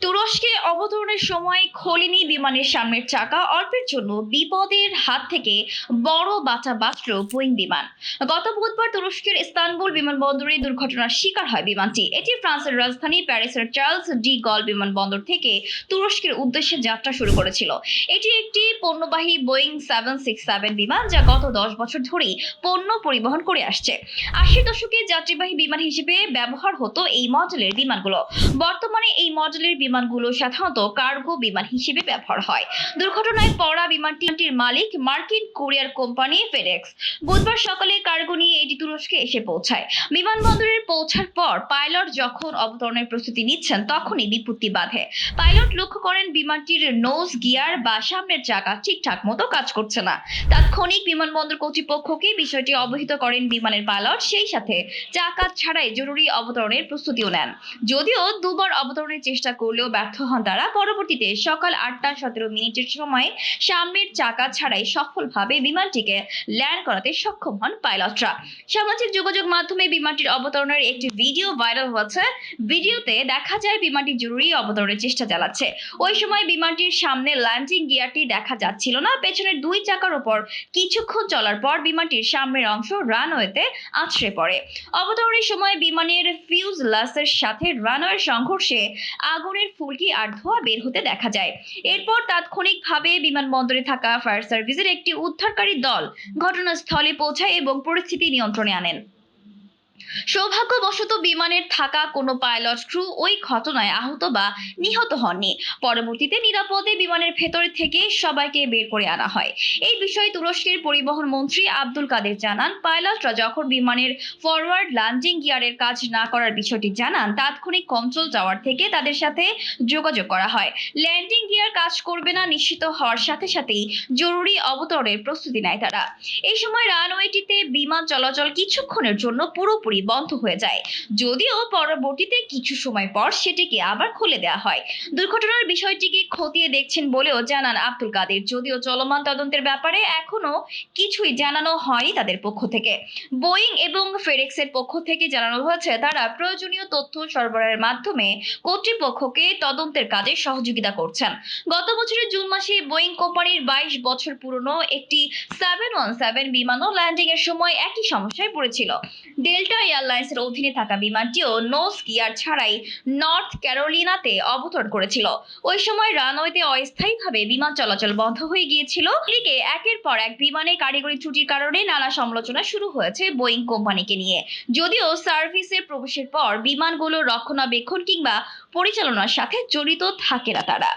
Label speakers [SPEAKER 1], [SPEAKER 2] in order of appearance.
[SPEAKER 1] তুরস্কে অবতরণের সময় খোলেনি বিমানের সামনের চাকা, অল্পের জন্য বিপদের হাত থেকে বড় বাঁচা বাঁচল বোয়িং বিমান। গত বুধবার তুরস্কের ইস্তানবুল বিমানবন্দরে দুর্ঘটনার শিকার হয় বিমানটি। এটি ফ্রান্সের রাজধানী প্যারিসের চার্লস ডি গল বিমানবন্দর থেকে তুরস্কের উদ্দেশ্যে যাত্রা শুরু করেছিল। এটি একটি পণ্যবাহী বোয়িং 767 বিমান, যা গত 10 বছর ধরেই পণ্য পরিবহন করে আসছে। 80 দশকে যাত্রীবাহী বিমান হিসেবে ব্যবহার হতো এই মডেলের বিমানগুলো। বর্তমানে এই মডেলের বিমানগুলো সাধারণত কার্গো বিমান হিসেবে ব্যবহার হয়। দুর্ঘটনায় পড়া বিমানটির মালিক মার্কিন কুরিয়ার কোম্পানি ফেডেক্স। বুধবার সকালে কার্গো নিয়ে এটি তুরস্কে এসে পৌঁছায়। বিমানবন্দরে পৌঁছার পর পাইলট যখন অবতরণের প্রস্তুতি নিচ্ছেন, তখনই বিপত্তি বাধে। পাইলট লক্ষ্য করেন বিমানটির নোজ গিয়ার বা সামনের চাকা ঠিকঠাক মতো কাজ করছে না। তাৎক্ষণিক বিমানবন্দর কর্তৃপক্ষকে বিষয়টি অবহিত করেন বিমানের পাইলট, সেই সাথে চাকা ছাড়াই জরুরি অবতরণের প্রস্তুতিও নেন। যদিও দুবার অবতরণের চেষ্টা করলেও ব্যর্থ হন তারা। পরবর্তীতে সকাল 8টা 17 মিনিটের সময় সামনের চাকা ছাড়াই সফলভাবে বিমানটিকে ল্যান্ড করাতে সক্ষম হন পাইলটরা। সামাজিক যোগাযোগ মাধ্যমে বিমানটির অবতরণের একটি ভিডিও ভাইরাল হয়েছে। ভিডিওতে দেখা যায় বিমানটি জরুরি অবতরণের চেষ্টা চালাচ্ছে। ওই সময় বিমানটির সামনে ল্যান্ডিং গিয়ারটি দেখা যাচ্ছিল না। পেছনের দুই চাকার উপর কিছুক্ষণ চলার পর বিমানটির সামনের অংশ রানওয়েতে আছড়ে পড়ে। অবতরণের সময় বিমানের ফিউজলাসের সাথে রানওয়ের সংঘর্ষে আগুনের ফুলকি আর ধোঁয়া বের হতে দেখা যায়। এরপর তাৎক্ষণিকভাবে বিমানবন্দরে থাকা ফায়ার সার্ভিসের একটি উদ্ধারকারী দল ঘটনাস্থলে পৌঁছায় এবং পরিস্থিতি নিয়ন্ত্রণে আনেন। সৌভাগ্যবশত বিমানের থাকা কোনো পাইলট ক্রু ওই ঘটনায় আহত বা নিহত হননি। পরবর্তীতে নিরাপদে বিমানের ভেতর থেকে সবাইকে বের করে আনা হয়। এই বিষয়ে তুরস্কের পরিবহন মন্ত্রী আব্দুল কাদের জানান, পাইলটরা যখন বিমানের ফরওয়ার্ড ল্যান্ডিং গিয়ারের কাজ না করার বিষয়টি জানান, তাৎক্ষণিক কন্ট্রোল টাওয়ার থেকে তাদের সাথে যোগাযোগ করা হয়। ল্যান্ডিং গিয়ার কাজ করবে না নিশ্চিত হওয়ার সাথে সাথেই জরুরি অবতরণের প্রস্তুতি নেয় তারা। এই সময় রানওয়েটিতে বিমান চলাচল কিছুক্ষণের জন্য পুরোপুরি বন্ধ হয়ে যায়, যদিও পরবর্তীতে কিছু সময় পর সেটিকে আবার খুলে দেওয়া হয়। দুর্ঘটনার বিষয়টিকে খতিয়ে দেখছেন বলেও জানান আব্দুল কাদের। যদিও চলমান তদন্তের ব্যাপারে এখনো কিছুই জানানো হয়নি তাদের পক্ষ থেকে। বোয়িং এবং ফেডেক্সের পক্ষ থেকে জানানো হয়েছে তারা প্রয়োজনীয় তথ্য সরবরাহের মাধ্যমে কর্তৃপক্ষকে তদন্তের কাজে সহযোগিতা করছেন। গত বছরের জুন মাসে বোয়িং কোম্পানির 22 বছর পুরনো একটি 717 বিমানও ল্যান্ডিং এর সময় একই সমস্যায় পড়েছিল। ডেল্টা এয়ারলাইন্সের অধীনে থাকা বিমানটিও নোজ গিয়ার ছাড়াই নর্থ ক্যারোলিনাতে অবতরণ করেছিল। ওই সময় রানওয়েতে অস্থায়ীভাবে বিমান চলাচল বন্ধ হয়ে গিয়েছিল। এদিকে একের পর এক বিমানে কারিগরি ত্রুটির কারণে নানা সমালোচনা শুরু হয়েছে বোয়িং কোম্পানিকে নিয়ে। যদিও সার্ভিসে প্রবেশের পর বিমানগুলো রক্ষণাবেক্ষণ কিংবা পরিচালনার সাথে জড়িত থাকে না তারা।